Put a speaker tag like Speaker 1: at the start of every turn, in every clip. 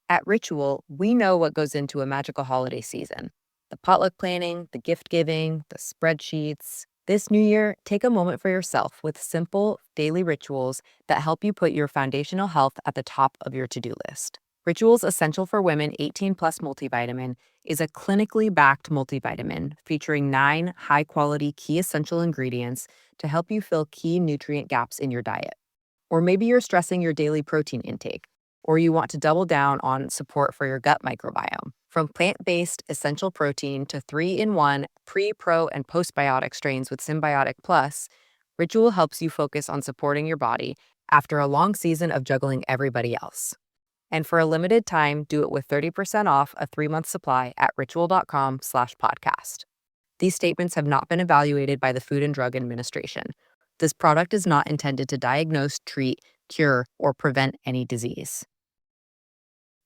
Speaker 1: At Ritual, we know what goes into a magical holiday season: the potluck planning, the gift giving, the spreadsheets. This new year, take a moment for yourself with simple, daily rituals that help you put your foundational health at the top of your to do list. Rituals Essential for Women 18 Plus Multivitamin is a clinically backed multivitamin featuring 9 high quality key essential ingredients to help you fill key nutrient gaps in your diet. Or maybe you're stressing your daily protein intake, or you want to double down on support for your gut microbiome. From plant-based essential protein to 3-in-1 pre, pro, and postbiotic strains with Symbiotic Plus, Ritual helps you focus on supporting your body after a long season of juggling everybody else. And for a limited time, do it with 30% off a 3-month supply at ritual.com/podcast. These statements have not been evaluated by the Food and Drug Administration. This product is not intended to diagnose, treat, cure, or prevent any disease.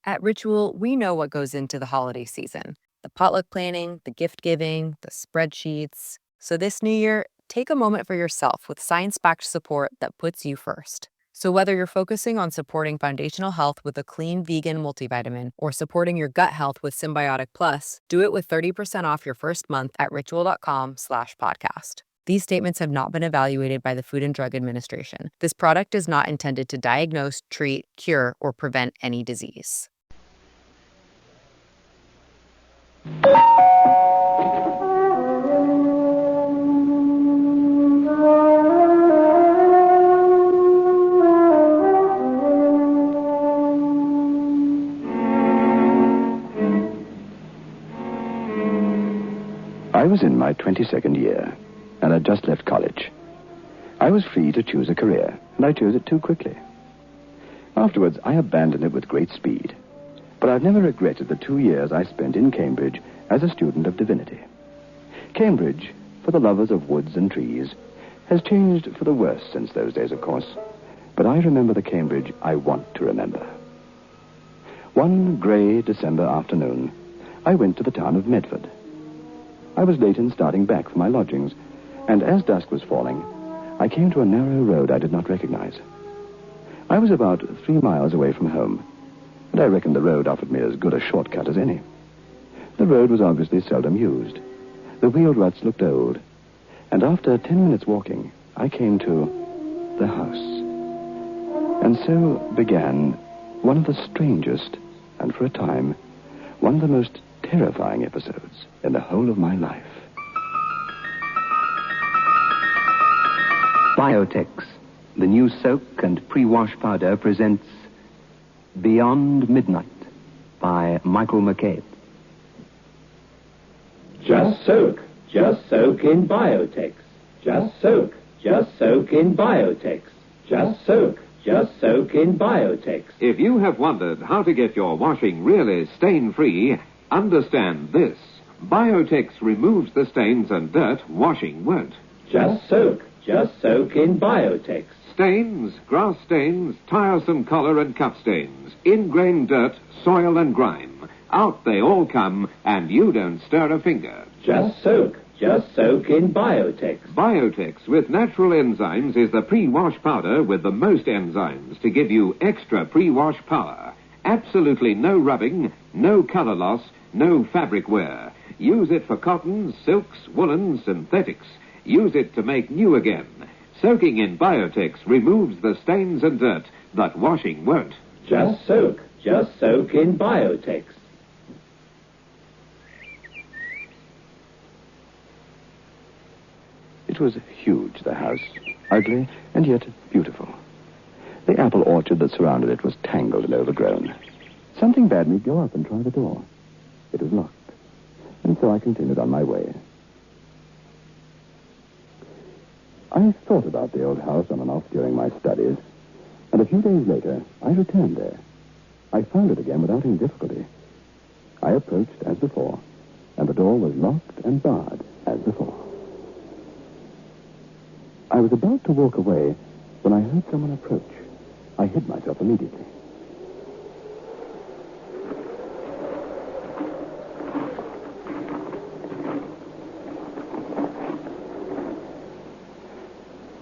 Speaker 1: At Ritual, we know what goes into the holiday season: the potluck planning, the gift giving, the spreadsheets. So this new year, take a moment for yourself with science-backed support that puts you first. So whether you're focusing on supporting foundational health with a clean vegan multivitamin or supporting your gut health with Symbiotic Plus, do it with 30% off your first month at ritual.com/podcast. These statements have not been evaluated by the Food and Drug Administration. This product is not intended to diagnose, treat, cure, or prevent any disease.
Speaker 2: I was in my 22nd year, and had just left college. I was free to choose a career, and I chose it too quickly. Afterwards, I abandoned it with great speed. But I've never regretted the 2 years I spent in Cambridge as a student of divinity. Cambridge, for the lovers of woods and trees, has changed for the worse since those days, of course. But I remember the Cambridge I want to remember. One grey December afternoon, I went to the town of Medford. I was late in starting back for my lodgings, and as dusk was falling, I came to a narrow road I did not recognize. I was about 3 miles away from home, and I reckoned the road offered me as good a shortcut as any. The road was obviously seldom used. The wheel ruts looked old, and after 10 minutes walking, I came to the house. And so began one of the strangest, and for a time, one of the most terrifying episodes in the whole of my life.
Speaker 3: Biotex, the new soak and pre-wash powder, presents Beyond Midnight by Michael McCabe.
Speaker 4: Just soak in Biotex. Just soak in Biotex. Just soak in Biotex.
Speaker 5: If you have wondered how to get your washing really stain-free, understand this. Biotex removes the stains and dirt washing won't.
Speaker 4: Just soak in Biotex.
Speaker 5: Stains, grass stains, tiresome collar and cuff stains, ingrained dirt, soil and grime. Out they all come, and you don't stir a finger.
Speaker 4: Just soak in Biotex.
Speaker 5: Biotex with natural enzymes is the pre-wash powder with the most enzymes to give you extra pre-wash power. Absolutely no rubbing, no color loss, no fabric wear. Use it for cottons, silks, woolens, synthetics. Use it to make new again. Soaking in Biotex removes the stains and dirt that washing won't.
Speaker 4: Just soak in Biotex.
Speaker 2: It was huge, the house, ugly and yet beautiful. The apple orchard that surrounded it was tangled and overgrown. Something bade me go up and try the door. It was locked, and so I continued on my way. I thought about the old house on and off during my studies, and a few days later, I returned there. I found it again without any difficulty. I approached as before, and the door was locked and barred as before. I was about to walk away when I heard someone approach. I hid myself immediately.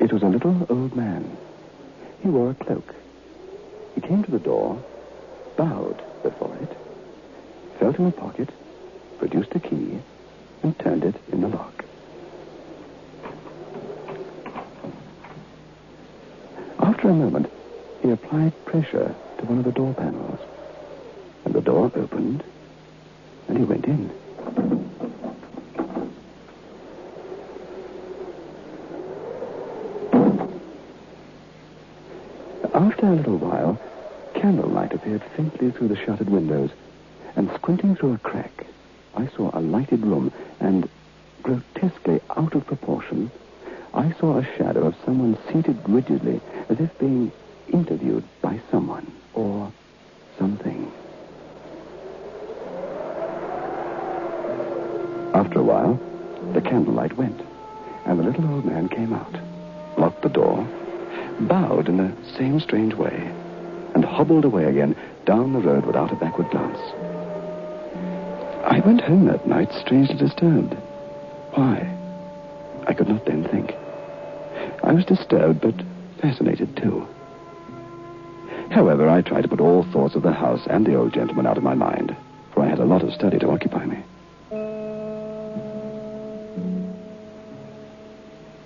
Speaker 2: It was a little old man. He wore a cloak. He came to the door, bowed before it. from a pocket, produced a key, and turned it in the lock. After a moment, he applied pressure to one of the door panels, and the door opened, and he went in. After a little while, candlelight appeared faintly through the shuttered windows, and squinting through a crack, I saw a lighted room, and, grotesquely out of proportion, I saw a shadow of someone seated rigidly, as if being interviewed by someone or something. After a while, the candlelight went, and the little old man came out, locked the door, bowed in the same strange way, and hobbled away again down the road without a backward glance. I went home that night strangely disturbed. Why? I could not then think. I was disturbed, but fascinated too. However, I tried to put all thoughts of the house and the old gentleman out of my mind, for I had a lot of study to occupy me.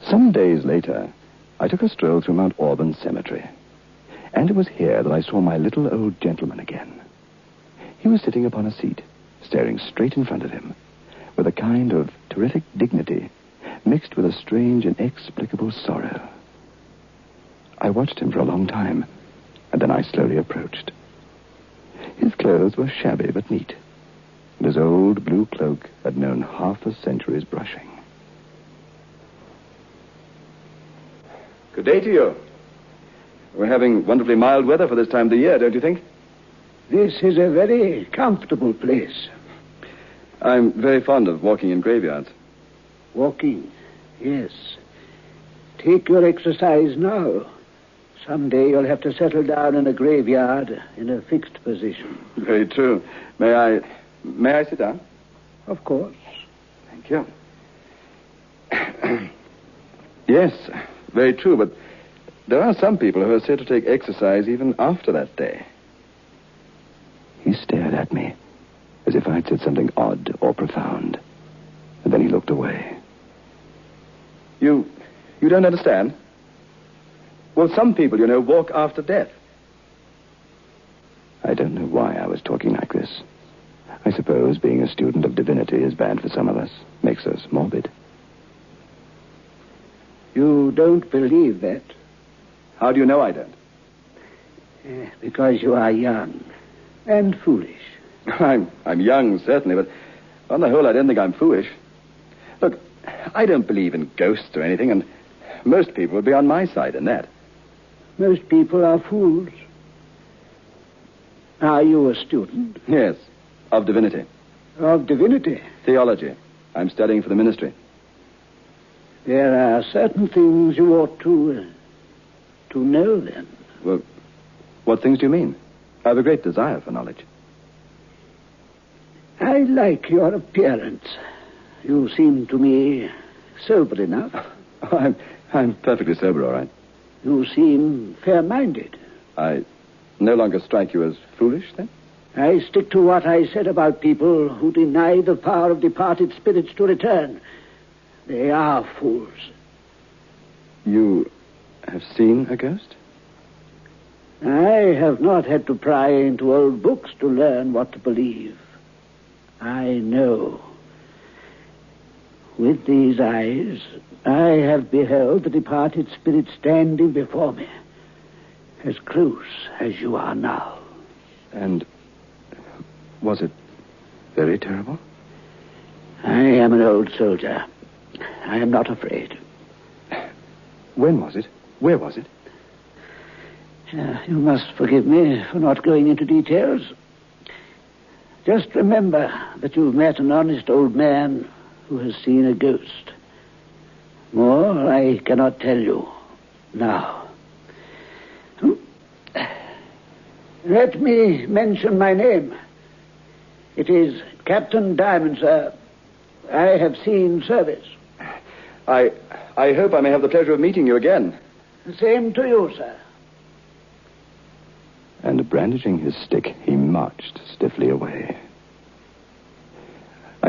Speaker 2: Some days later, I took a stroll through Mount Auburn Cemetery, and it was here that I saw my little old gentleman again. He was sitting upon a seat, staring straight in front of him, with a kind of terrific dignity, mixed with a strange, inexplicable sorrow. I watched him for a long time, and then I slowly approached. His clothes were shabby but neat, and his old blue cloak had known half a century's brushing. Good day to you. We're having wonderfully mild weather for this time of the year, don't you think?
Speaker 6: This is a very comfortable place.
Speaker 2: I'm very fond of walking in graveyards.
Speaker 6: Walking, yes. Take your exercise now. Someday you'll have to settle down in a graveyard in a fixed position.
Speaker 2: Very true. May I sit down?
Speaker 6: Of course.
Speaker 2: Thank you. Yes, very true, but there are some people who are said to take exercise even after that day. He stared at me, as if I'd said something odd or profound, and then he looked away. You don't understand? Well, some people, you know, walk after death. I don't know why I was talking like this. I suppose being a student of divinity is bad for some of us, makes us morbid.
Speaker 6: You don't believe that?
Speaker 2: How do you know I don't?
Speaker 6: Because you are young and foolish.
Speaker 2: I'm young, certainly, but on the whole, I don't think I'm foolish. Look, I don't believe in ghosts or anything, and most people would be on my side in that.
Speaker 6: Most people are fools. Are you a student?
Speaker 2: Yes, of divinity.
Speaker 6: Of divinity?
Speaker 2: Theology. I'm studying for the ministry.
Speaker 6: There are certain things you ought to know, then.
Speaker 2: Well, what things do you mean? I have a great desire for knowledge.
Speaker 6: I like your appearance. You seem to me sober enough.
Speaker 2: I'm perfectly sober, all right.
Speaker 6: You seem fair-minded.
Speaker 2: I no longer strike you as foolish, then?
Speaker 6: I stick to what I said about people who deny the power of departed spirits to return. They are fools.
Speaker 2: You have seen a ghost?
Speaker 6: I have not had to pry into old books to learn what to believe. I know. With these eyes, I have beheld the departed spirit standing before me, as close as you are now.
Speaker 2: And was it very terrible?
Speaker 6: I am an old soldier. I am not afraid.
Speaker 2: When was it? Where was it?
Speaker 6: You must forgive me for not going into details. Just remember that you've met an honest old man who has seen a ghost. More I cannot tell you now. Let me mention my name. It is Captain Diamond, sir. I have seen service.
Speaker 2: I hope I may have the pleasure of meeting you again.
Speaker 6: The same to you, sir. And
Speaker 2: brandishing his stick, he marched stiffly away.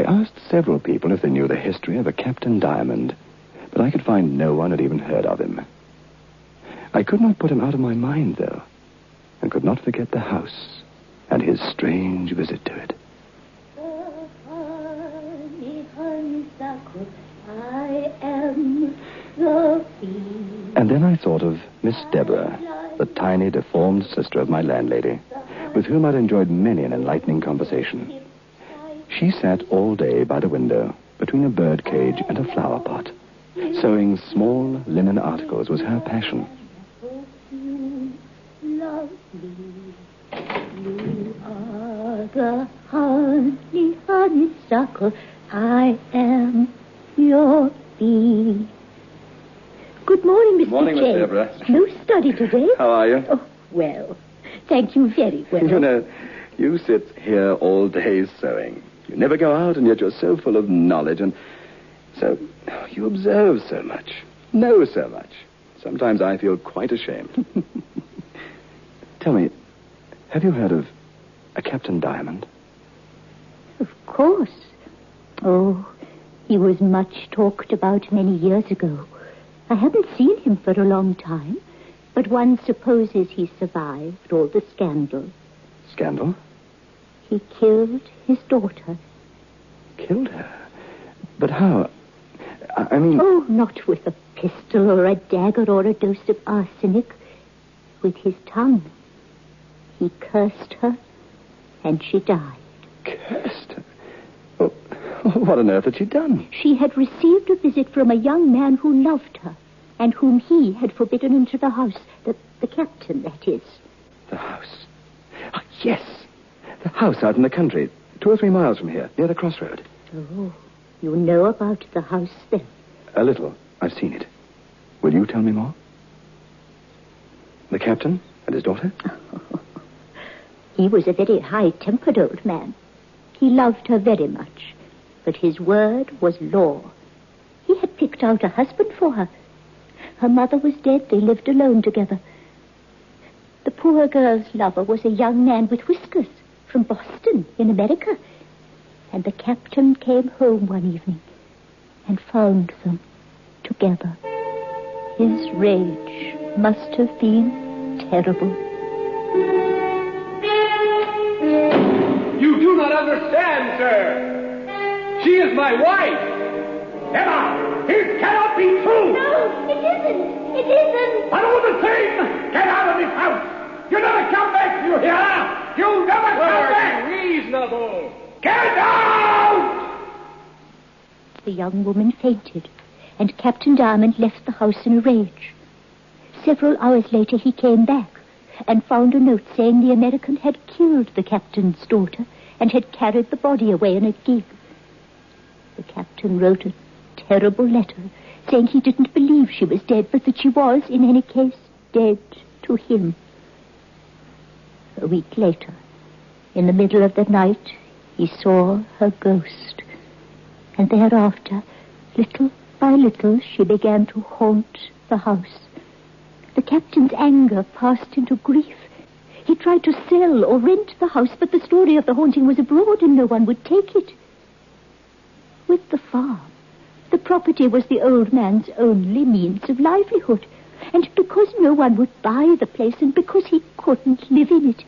Speaker 2: I asked several people if they knew the history of a Captain Diamond, but I could find no one had even heard of him. I could not put him out of my mind, though, and could not forget the house and his strange visit to it.
Speaker 7: Honeysuckle, I am the bee.
Speaker 2: And then I thought of Miss Deborah, the tiny, deformed sister of my landlady, with whom I'd enjoyed many an enlightening conversation. She sat all day by the window, between a bird cage and a flower pot. Sewing small linen articles was her passion.
Speaker 7: You are the honeysuckle, I am your bee. Good morning, Mr.
Speaker 2: Morning, Miss
Speaker 7: James.
Speaker 2: Deborah.
Speaker 7: No study today?
Speaker 2: How are you?
Speaker 7: Oh, well, thank you very well.
Speaker 2: You know, you sit here all day sewing. You never go out, and yet you're so full of knowledge, and so you observe so much, know so much. Sometimes I feel quite ashamed. Tell me, have you heard of a Captain Diamond?
Speaker 7: Of course. Oh, he was much talked about many years ago. I haven't seen him for a long time, but one supposes he survived all the scandal.
Speaker 2: Scandal?
Speaker 7: He killed his daughter.
Speaker 2: Killed her? But how? I mean...
Speaker 7: Oh, not with a pistol or a dagger or a dose of arsenic. With his tongue. He cursed her, and she died.
Speaker 2: Cursed her? Oh, what on earth had she done?
Speaker 7: She had received a visit from a young man who loved her, and whom he had forbidden into the house. The captain, that is.
Speaker 2: The house. Oh, yes. The house out in the country, 2 or 3 miles from here, near the crossroad.
Speaker 7: Oh, you know about the house then?
Speaker 2: A little. I've seen it. Will you tell me more? The captain and his daughter?
Speaker 7: He was a very high-tempered old man. He loved her very much, but his word was law. He had picked out a husband for her. Her mother was dead. They lived alone together. The poor girl's lover was a young man with whiskers from Boston in America. And the captain came home one evening and found them together. His rage must have been terrible.
Speaker 8: You do not understand, sir. She is my wife.
Speaker 4: Emma, this cannot be true.
Speaker 7: No, it isn't. It isn't.
Speaker 4: But all the same, get out of this house. You never come back, you hear? You never come back.
Speaker 8: Reasonable.
Speaker 4: Get out!
Speaker 7: The young woman fainted, and Captain Diamond left the house in a rage. Several hours later, he came back and found a note saying the American had killed the captain's daughter and had carried the body away in a gig. The captain wrote a terrible letter saying he didn't believe she was dead, but that she was, in any case, dead to him. A week later, in the middle of the night, he saw her ghost. And thereafter, little by little, she began to haunt the house. The captain's anger passed into grief. He tried to sell or rent the house, but the story of the haunting was abroad and no one would take it. With the farm, the property was the old man's only means of livelihood. And because no one would buy the place and because he couldn't live in it,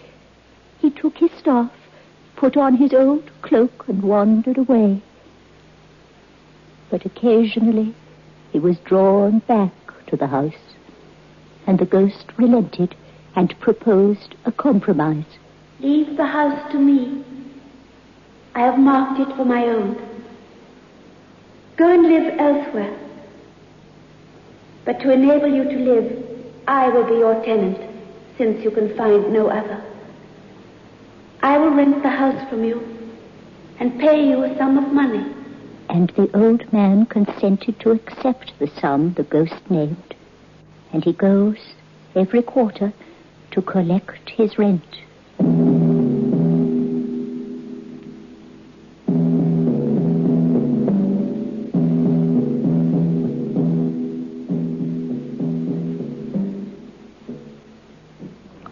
Speaker 7: he took his staff, put on his old cloak, and wandered away. But occasionally he was drawn back to the house, and the ghost relented and proposed a compromise.
Speaker 9: Leave the house to me. I have marked it for my own. Go and live elsewhere. But to enable you to live, I will be your tenant, since you can find no other. I will rent the house from you and pay you a sum of money.
Speaker 7: And the old man consented to accept the sum the ghost named. And he goes every quarter to collect his rent.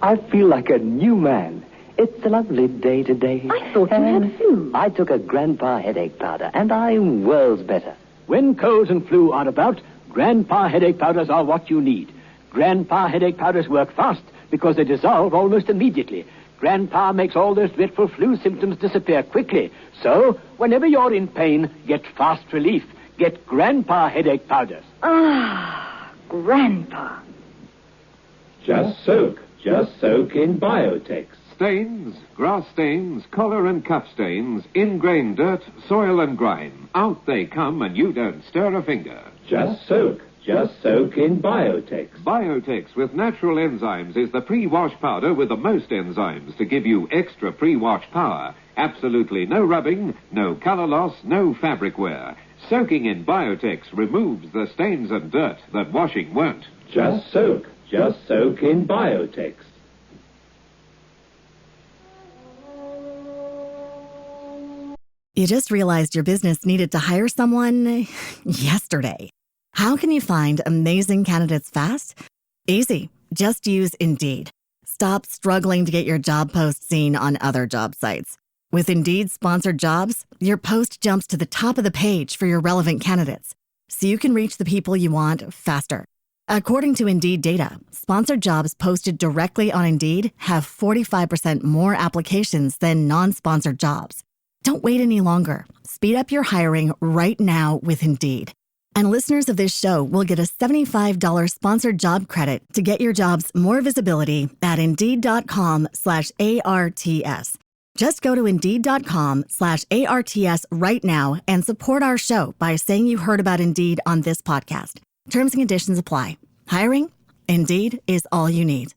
Speaker 3: I feel like a new man.
Speaker 10: It's a lovely day today.
Speaker 7: I thought you had flu.
Speaker 10: I took a Grandpa headache powder, and I'm worlds better.
Speaker 6: When colds and flu are about, Grandpa headache powders are what you need. Grandpa headache powders work fast because they dissolve almost immediately. Grandpa makes all those dreadful flu symptoms disappear quickly. So, whenever you're in pain, get fast relief. Get Grandpa headache powders.
Speaker 7: Ah, Grandpa.
Speaker 8: Just soak in Biotex.
Speaker 5: Stains, grass stains, collar and cuff stains, ingrained dirt, soil and grime. Out they come and you don't stir a finger.
Speaker 8: Just soak in Biotex.
Speaker 5: Biotex with natural enzymes is the pre-wash powder with the most enzymes to give you extra pre-wash power. Absolutely no rubbing, no color loss, no fabric wear. Soaking in Biotex removes the stains and dirt that washing won't.
Speaker 8: Just soak in Biotex.
Speaker 11: You just realized your business needed to hire someone yesterday. How can you find amazing candidates fast? Easy. Just use Indeed. Stop struggling to get your job post seen on other job sites. With Indeed sponsored jobs, your post jumps to the top of the page for your relevant candidates, so you can reach the people you want faster. According to Indeed data, sponsored jobs posted directly on Indeed have 45% more applications than non-sponsored jobs. Don't wait any longer. Speed up your hiring right now with Indeed. And listeners of this show will get a $75 sponsored job credit to get your jobs more visibility at Indeed.com/ARTS. Just go to Indeed.com/ARTS right now and support our show by saying you heard about Indeed on this podcast. Terms and conditions apply. Hiring? Indeed is all you need.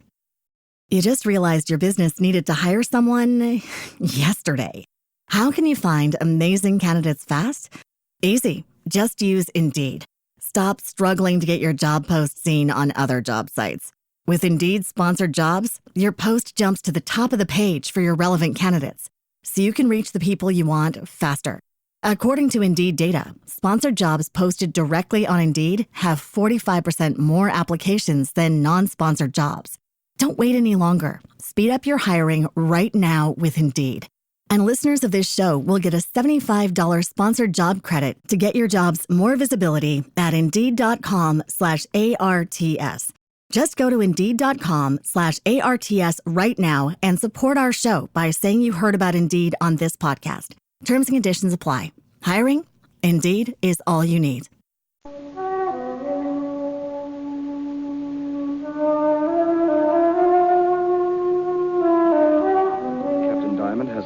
Speaker 11: You just realized your business needed to hire someone yesterday. How can you find amazing candidates fast? Easy. Just use Indeed. Stop struggling to get your job post seen on other job sites. With Indeed sponsored jobs, your post jumps to the top of the page for your relevant candidates, so you can reach the people you want faster. According to Indeed data, sponsored jobs posted directly on Indeed have 45% more applications than non-sponsored jobs. Don't wait any longer. Speed up your hiring right now with Indeed. And listeners of this show will get a $75 sponsored job credit to get your jobs more visibility at Indeed.com/ARTS. Just go to Indeed.com/ARTS right now and support our show by saying you heard about Indeed on this podcast. Terms and conditions apply. Hiring? Indeed is all you need.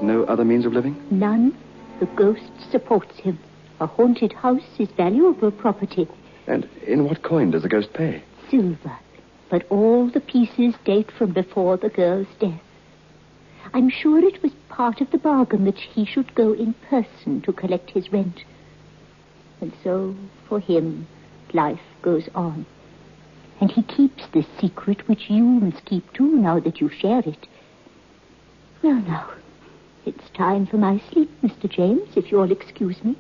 Speaker 2: No other means of living?
Speaker 7: None. The ghost supports him. A haunted house is valuable property.
Speaker 2: And in what coin does the ghost pay?
Speaker 7: Silver. But all the pieces date from before the girl's death. I'm sure it was part of the bargain that he should go in person to collect his rent. And so, for him, life goes on. And he keeps this secret which you must keep too now that you share it. Well, now, it's time for my sleep, Mr. James, if you'll excuse me.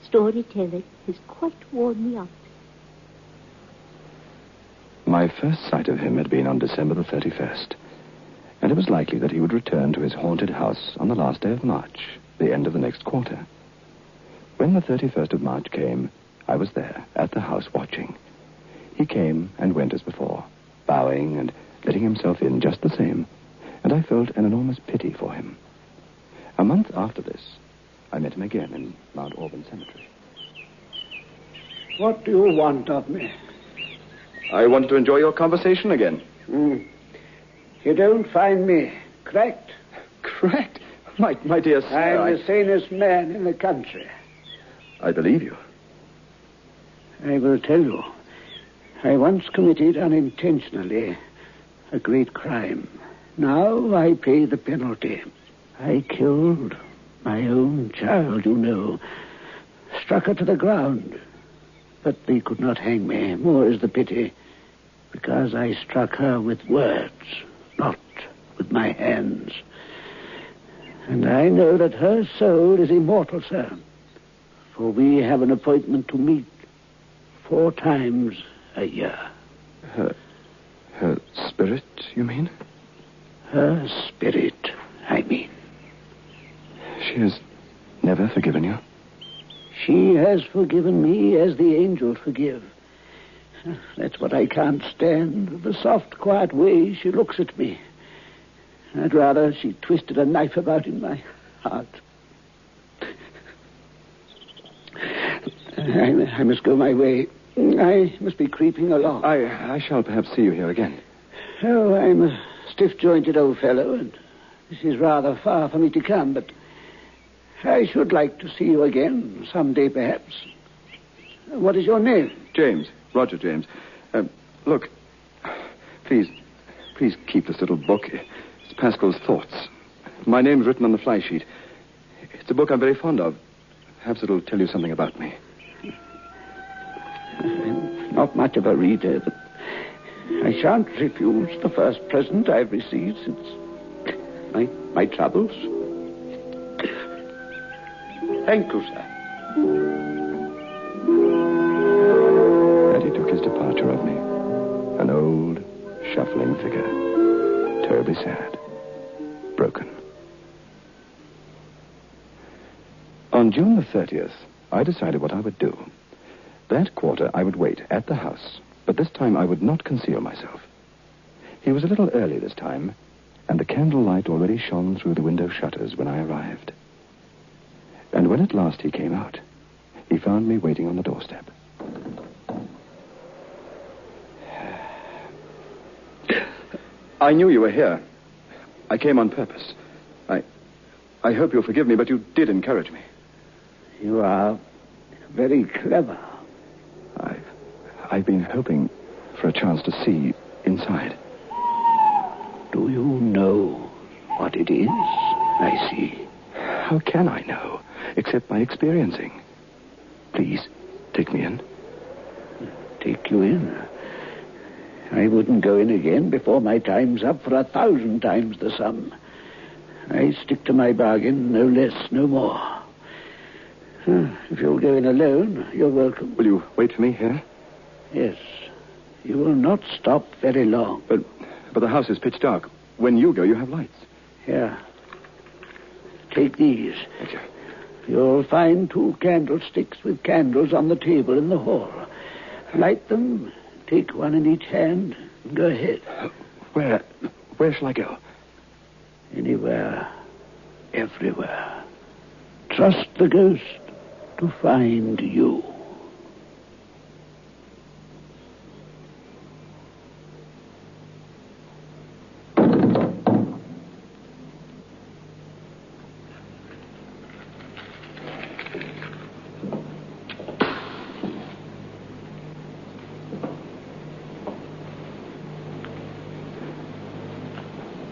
Speaker 7: Storytelling has quite worn me out.
Speaker 2: My first sight of him had been on December the 31st, and it was likely that he would return to his haunted house on the last day of March, the end of the next quarter. When the 31st of March came, I was there, at the house, watching. He came and went as before, bowing and letting himself in just the same, and I felt an enormous pity for him. A month after this, I met him again in Mount Auburn Cemetery.
Speaker 6: What do you want of me?
Speaker 2: I wanted to enjoy your conversation again.
Speaker 6: You don't find me cracked?
Speaker 2: Cracked? My dear sir,
Speaker 6: I'm the sanest man in the country.
Speaker 2: I believe you.
Speaker 6: I will tell you. I once committed unintentionally a great crime. Now I pay the penalty. I killed my own child, you know. Struck her to the ground. But they could not hang me, more is the pity, because I struck her with words, not with my hands. And I know that her soul is immortal, sir, for we have an appointment to meet 4 times a year.
Speaker 2: Her spirit, you mean?
Speaker 6: Her spirit I mean.
Speaker 2: She has never forgiven you?
Speaker 6: She has forgiven me as the angels forgive. That's what I can't stand, the soft, quiet way she looks at me. I'd rather she twisted a knife about in my heart. I must go my way. I must be creeping along.
Speaker 2: I shall perhaps see you here again.
Speaker 6: Oh, I'm a stiff-jointed old fellow, and this is rather far for me to come, but I should like to see you again someday, perhaps. What is your name?
Speaker 2: James. Roger James. Look, please keep this little book. It's Pascal's Thoughts. My name's written on the fly sheet. It's a book I'm very fond of. Perhaps it'll tell you something about me.
Speaker 6: I'm not much of a reader, but I shan't refuse the first present I've received since my troubles. Thank you, sir.
Speaker 2: And he took his departure of me. An old, shuffling figure. Terribly sad. Broken. On June the 30th, I decided what I would do. That quarter I would wait at the house, but this time I would not conceal myself. He was a little early this time, and the candlelight already shone through the window shutters when I arrived. And when at last he came out, he found me waiting on the doorstep. I knew you were here. I came on purpose. I hope you'll forgive me, but you did encourage me.
Speaker 6: You are very clever.
Speaker 2: I've been hoping for a chance to see inside.
Speaker 6: Do you know what it is I see?
Speaker 2: How can I know, except by experiencing? Please, take me in.
Speaker 6: Take you in? I wouldn't go in again before my time's up for 1,000 times the sum. I stick to my bargain, no less, no more. If you'll go in alone, you're welcome.
Speaker 2: Will you wait for me here?
Speaker 6: Yes. You will not stop very long.
Speaker 2: But the house is pitch dark. When you go, you have lights.
Speaker 6: Here. Take these.
Speaker 2: Thank you.
Speaker 6: You'll find 2 candlesticks with candles on the table in the hall. Light them, take one in each hand, and go ahead.
Speaker 2: Where shall I go?
Speaker 6: Anywhere. Everywhere. Trust the ghost to find you.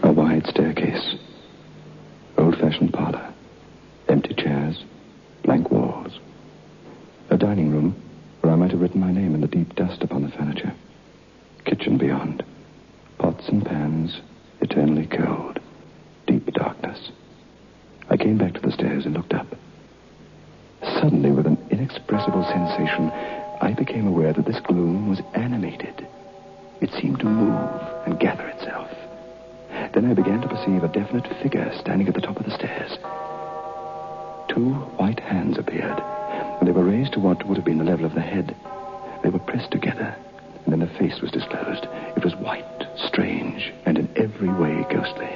Speaker 2: A wide staircase. Old-fashioned parlor. Empty chairs. Blank walls. A dining room where I might have written my name in the deep dust upon the furniture. Kitchen beyond. Pots and pans, eternally cold. Deep darkness. I came back to the stairs and looked up. Suddenly, with an inexpressible sensation, I became aware that this gloom was animated. It seemed to move and gather itself. Then I began to perceive a definite figure standing at the top of the stairs. 2 white hands appeared, and they were raised to what would have been the level of the head. They were pressed together, and then the face was disclosed. It was white, strange, and in every way ghostly.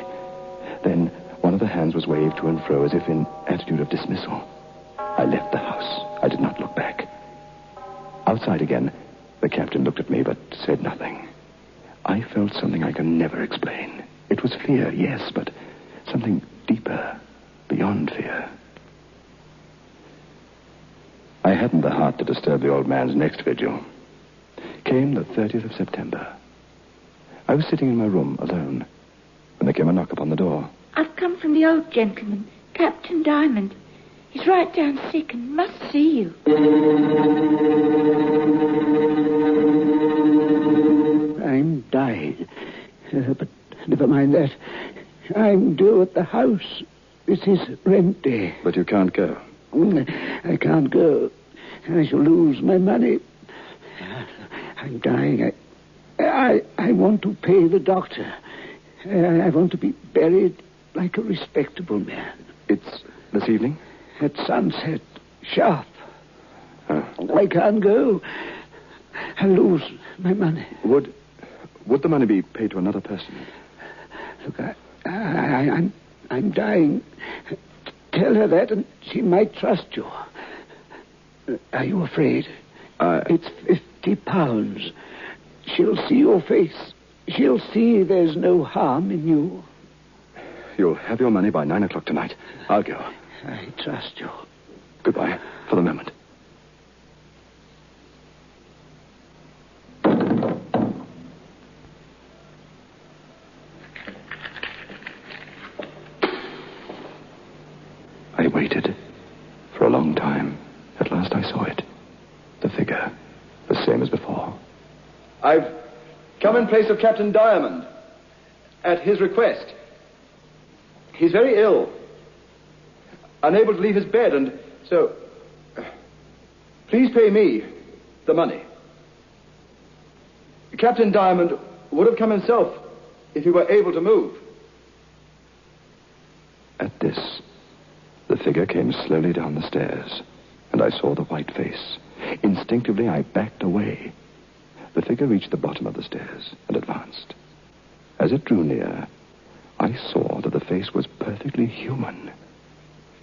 Speaker 2: Then one of the hands was waved to and fro as if in attitude of dismissal. I left the house. I did not look back. Outside again, the captain looked at me but said nothing. I felt something I can never explain. It was fear, yes, but something deeper, beyond fear. I hadn't the heart to disturb the old man's next vigil. Came the 30th of September. I was sitting in my room, alone, when there came a knock upon the door.
Speaker 12: I've come from the old gentleman, Captain Diamond. He's right down sick and must see you.
Speaker 6: I'm dying. But never mind that. I'm due at the house. This is rent day.
Speaker 2: But you can't go.
Speaker 6: I can't go. I shall lose my money. I'm dying. I want to pay the doctor. I want to be buried like a respectable man.
Speaker 2: It's this evening?
Speaker 6: At sunset, sharp. I can't go. I'll lose my money.
Speaker 2: Would the money be paid to another person?
Speaker 6: Look, I'm dying. Tell her that, and she might trust you. Are you afraid? It's £50. She'll see your face. She'll see there's no harm in you.
Speaker 2: You'll have your money by 9 o'clock tonight. I'll go.
Speaker 6: I trust you.
Speaker 2: Goodbye, for the moment. I waited for a long time. At last I saw it. The figure, the same as before.
Speaker 13: I've come in place of Captain Diamond, at his request. He's very ill, unable to leave his bed, and so please pay me the money. Captain Diamond would have come himself if he were able to move.
Speaker 2: At this, the figure came slowly down the stairs, and I saw the white face. Instinctively, I backed away. The figure reached the bottom of the stairs and advanced. As it drew near, I saw that the face was perfectly human.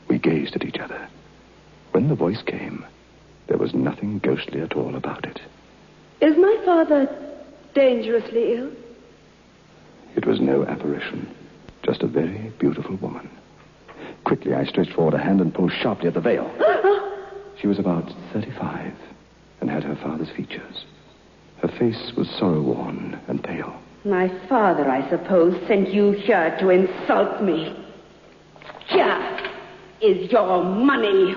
Speaker 2: We gazed at each other. When the voice came, there was nothing ghostly at all about it.
Speaker 9: Is my father dangerously ill?
Speaker 2: It was no apparition, just a very beautiful woman. Quickly, I stretched forward a hand and pulled sharply at the veil. She was about 35 and had her father's features. Her face was sorrow-worn and pale.
Speaker 9: My father, I suppose, sent you here to insult me. Here is your money.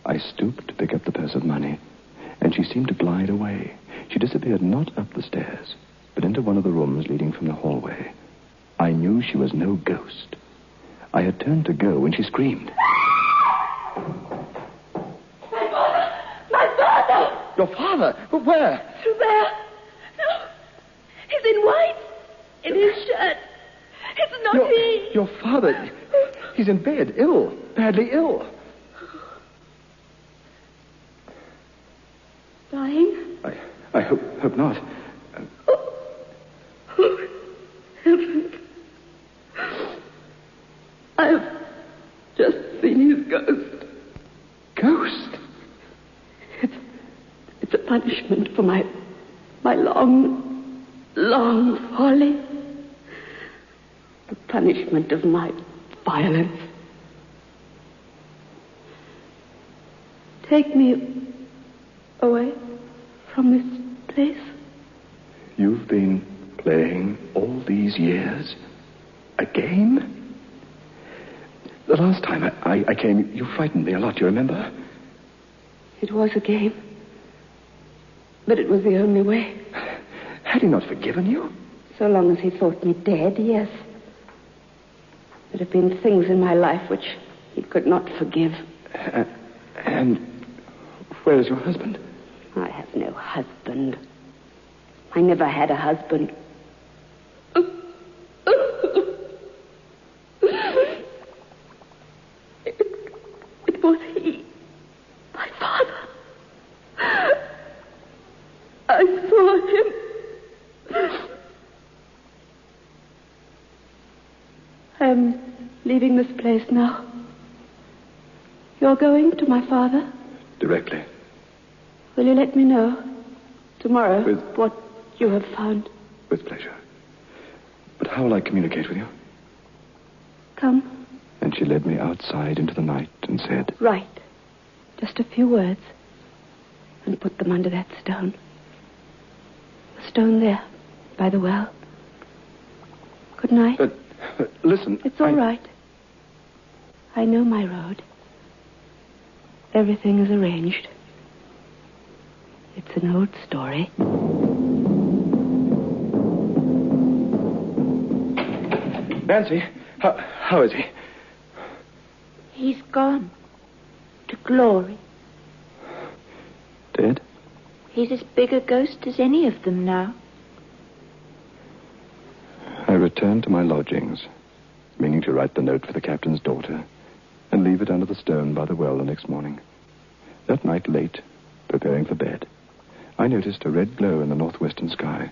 Speaker 2: I stooped to pick up the purse of money, and she seemed to glide away. She disappeared not up the stairs, but into one of the rooms leading from the hallway. I knew she was no ghost. I had turned to go when she screamed.
Speaker 9: My father! My father!
Speaker 13: Your father? But where?
Speaker 9: Through there. No. He's in white. In his shirt. It's not he.
Speaker 13: Your father, he's in bed, ill, badly ill.
Speaker 9: Dying?
Speaker 2: I hope not.
Speaker 9: Heaven. I've just seen his ghost.
Speaker 2: Ghost?
Speaker 9: It's a punishment for my long folly. The punishment of my violence. Take me away from this place.
Speaker 2: You've been playing all these years? A game? The last time I came, you frightened me a lot, you remember?
Speaker 9: It was a game. But it was the only way.
Speaker 2: Had he not forgiven you?
Speaker 9: So long as he thought me dead, yes. There have been things in my life which he could not forgive.
Speaker 2: And where is your husband?
Speaker 9: I have no husband. I never had a husband. It was he. My father. I saw him. I am leaving this place now. You're going to my father?
Speaker 2: Directly.
Speaker 9: Will you let me know tomorrow what you have found?
Speaker 2: With pleasure. But how will I communicate with you?
Speaker 9: Come.
Speaker 2: And she led me outside into the night and said...
Speaker 9: Write. Just a few words. And put them under that stone. The stone there, by the well. Good night.
Speaker 2: But listen...
Speaker 9: It's all right. I know my road. Everything is arranged. It's an old story.
Speaker 13: Nancy, how is he?
Speaker 12: He's gone. To glory.
Speaker 2: Dead?
Speaker 12: He's as big a ghost as any of them now.
Speaker 2: I returned to my lodgings meaning to write the note for the captain's daughter and leave it under the stone by the well the next morning. That night, late, preparing for bed, I noticed a red glow in the northwestern sky.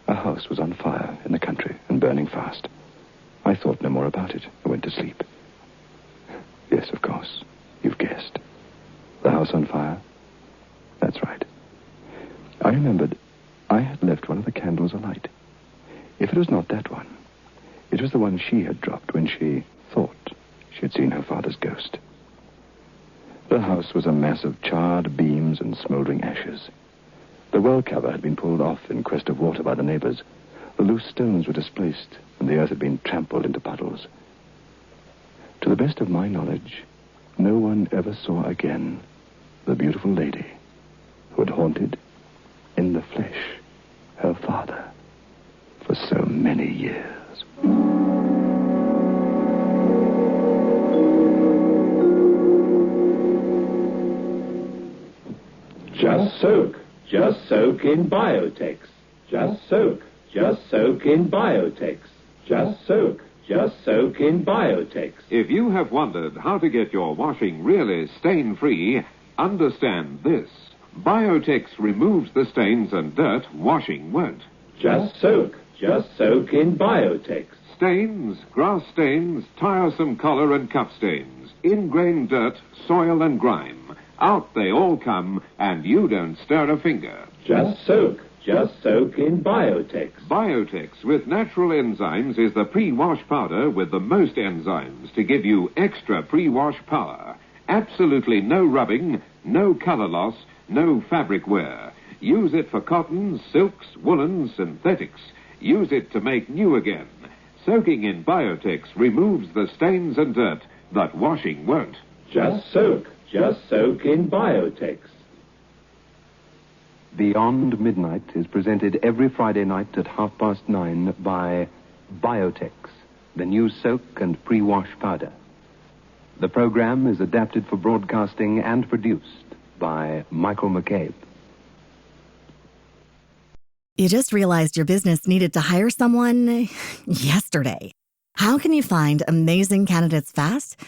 Speaker 2: A house was on fire in the country and burning fast. I thought no more about it. I went to sleep. Yes, of course, you've guessed. The house on fire? That's right. I remembered I had left one of the candles alight. If it was not that one, it was the one she had dropped when she thought she had seen her father's ghost. The house was a mass of charred beams and smoldering ashes. The well cover had been pulled off in quest of water by the neighbors. The loose stones were displaced, and the earth had been trampled into puddles. To the best of my knowledge, no one ever saw again the beautiful lady who had haunted, in the flesh, her father for so many years.
Speaker 8: Just soak. Just soak in Biotex. Just soak. Just soak in Biotex. Just soak. Just soak in Biotex.
Speaker 5: If you have wondered how to get your washing really stain-free, understand this. Biotex removes the stains and dirt washing won't.
Speaker 8: Just soak. Just soak in Biotex.
Speaker 5: Stains, grass stains, tiresome collar and cuff stains, ingrained dirt, soil and grime. Out they all come, and you don't stir a finger.
Speaker 8: Just soak. Just soak in Biotex.
Speaker 5: Biotex with natural enzymes is the pre-wash powder with the most enzymes to give you extra pre-wash power. Absolutely no rubbing, no color loss, no fabric wear. Use it for cottons, silks, woolens, synthetics. Use it to make new again. Soaking in Biotex removes the stains and dirt that washing won't.
Speaker 8: Just soak. Just soak in Biotex.
Speaker 3: Beyond Midnight is presented every Friday night at 9:30 by Biotex, the new soak and pre-wash powder. The program is adapted for broadcasting and produced by Michael McCabe.
Speaker 11: You just realized your business needed to hire someone yesterday. How can you find amazing candidates fast?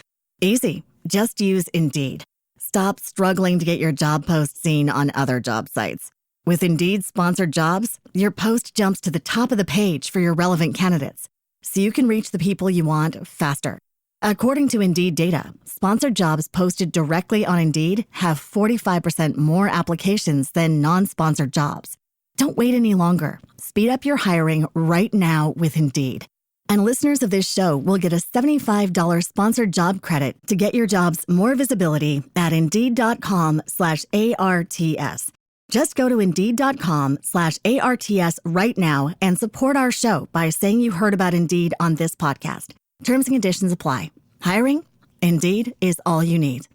Speaker 11: Easy. Just use Indeed. Stop struggling to get your job post seen on other job sites. With Indeed sponsored jobs, your post jumps to the top of the page for your relevant candidates, so you can reach the people you want faster. According to Indeed data, sponsored jobs posted directly on Indeed have 45% more applications than non-sponsored jobs. Don't wait any longer. Speed up your hiring right now with Indeed. And listeners of this show will get a $75 sponsored job credit to get your jobs more visibility at Indeed.com/ARTS. Just go to Indeed.com/ARTS right now and support our show by saying you heard about Indeed on this podcast. Terms and conditions apply. Hiring? Indeed is all you need.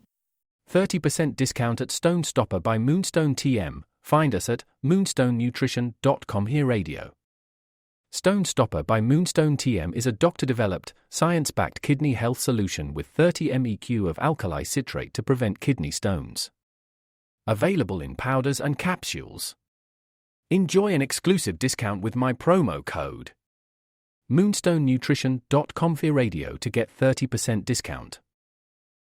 Speaker 14: 30% discount at Stone Stopper by Moonstone TM. Find us at moonstonenutrition.com. Here radio. Stone Stopper by Moonstone TM is a doctor-developed, science-backed kidney health solution with 30 MEq of alkali citrate to prevent kidney stones. Available in powders and capsules. Enjoy an exclusive discount with my promo code. moonstonenutrition.com. Here radio to get 30% discount.